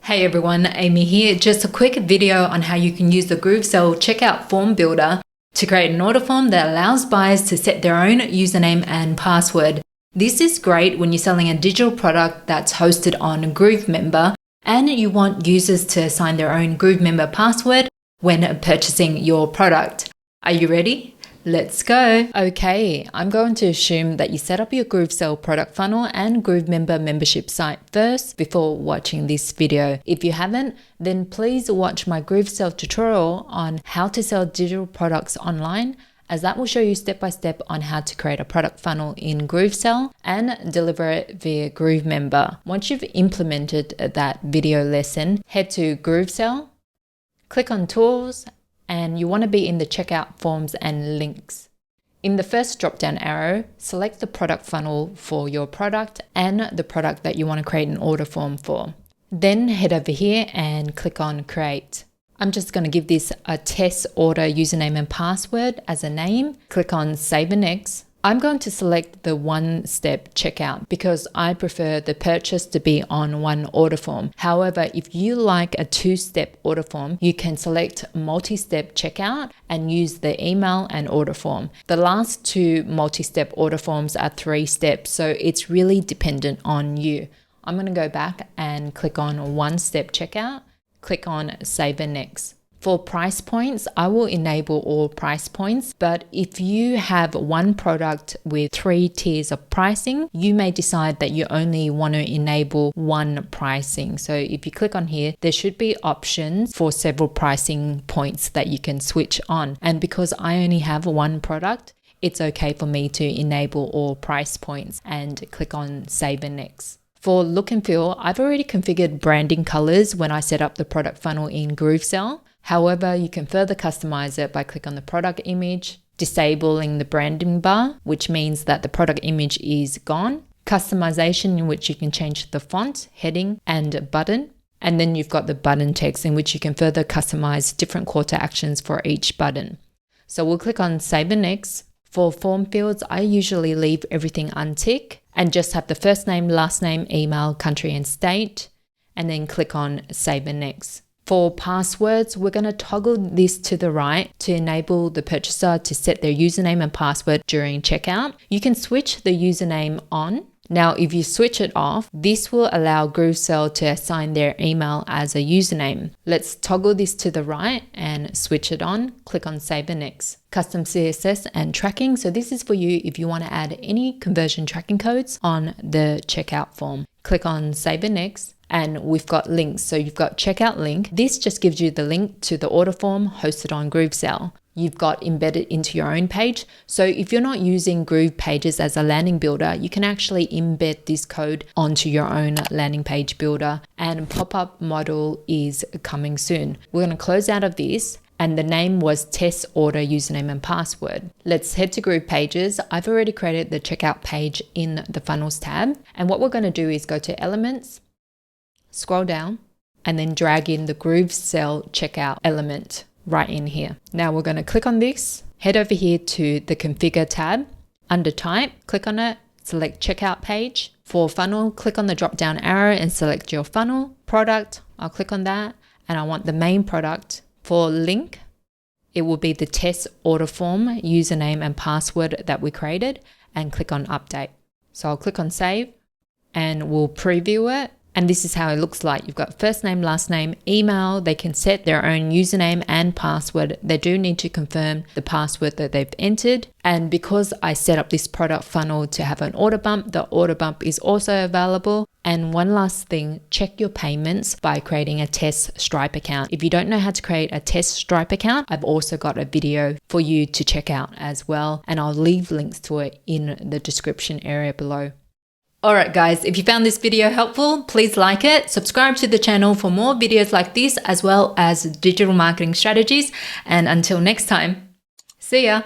Hey everyone, Amy here. Just a quick video on how you can use the Groovesell checkout form builder to create an order form that allows buyers to set their own username and password. This is great when you're selling a digital product that's hosted on Groovemember and you want users to assign their own Groovemember password when purchasing your product. Are you ready? Let's go. Okay, I'm going to assume that you set up your Groovesell product funnel and Groovemember membership site first before watching this video. If you haven't, then please watch my Groovesell tutorial on how to sell digital products online, as that will show you step by step on how to create a product funnel in Groovesell and deliver it via Groovemember. Once you've implemented that video lesson, head to Groovesell, click on Tools, and you want to be in the checkout forms and links. In the first drop-down arrow, select the product funnel for your product and the product that you want to create an order form for. Then head over here and click on Create. I'm just going to give this a test order username and password as a name. Click on Save and Next. I'm going to select the one-step checkout because I prefer the purchase to be on one order form. However, if you like a two-step order form, you can select multi-step checkout and use the email and order form. The last two multi-step order forms are 3 steps, so it's really dependent on you. I'm going to go back and click on one-step checkout, click on Save and Next. For price points, I will enable all price points, but if you have one product with 3 tiers of pricing, you may decide that you only want to enable one pricing. So if you click on here, there should be options for several pricing points that you can switch on. And because I only have one product, it's okay for me to enable all price points and click on Save and Next. For look and feel, I've already configured branding colors when I set up the product funnel in Groovesell. However, you can further customize it by clicking on the product image, disabling the branding bar, which means that the product image is gone, customization in which you can change the font, heading, and button. And then you've got the button text in which you can further customize different call to actions for each button. So we'll click on Save and Next. For form fields, I usually leave everything unticked and just have the first name, last name, email, country, and state, and then click on Save and Next. For passwords, we're going to toggle this to the right to enable the purchaser to set their username and password during checkout. You can switch the username on. Now, if you switch it off, this will allow Groovesell to assign their email as a username. Let's toggle this to the right and switch it on. Click on Save and Next. Custom Css and Tracking. So this is for you if you want to add any conversion tracking codes on the checkout form. Click on Save and Next. And we've got links. So you've got checkout link. This just gives you the link to the order form hosted on Groovesell. You've got embedded into your own page. So if you're not using Groove Pages as a landing builder, you can actually embed this code onto your own landing page builder, and pop-up model is coming soon. We're going to close out of this. And the name was test order username and password. Let's head to Groove Pages. I've already created the checkout page in the funnels tab. And what we're going to do is go to Elements, scroll down, and then drag in the Groovesell checkout element right in here. Now we're going to click on this, head over here to the Configure tab. Under Type, click on it, select Checkout Page. For funnel, click on the drop down arrow and select your funnel. Product, I'll click on that, and I want the main product. For link, it will be the test order form, username and password that we created, and click on Update. So I'll click on Save and we'll preview it. And this is how it looks like. You've got first name, last name, email. They can set their own username and password. They do need to confirm the password that they've entered. And because I set up this product funnel to have an order bump, the order bump is also available. And one last thing, check your payments by creating a test Stripe account. If you don't know how to create a test Stripe account, I've also got a video for you to check out as well. And I'll leave links to it in the description area below. Alright guys, if you found this video helpful, please like it, subscribe to the channel for more videos like this, as well as digital marketing strategies. And until next time, see ya!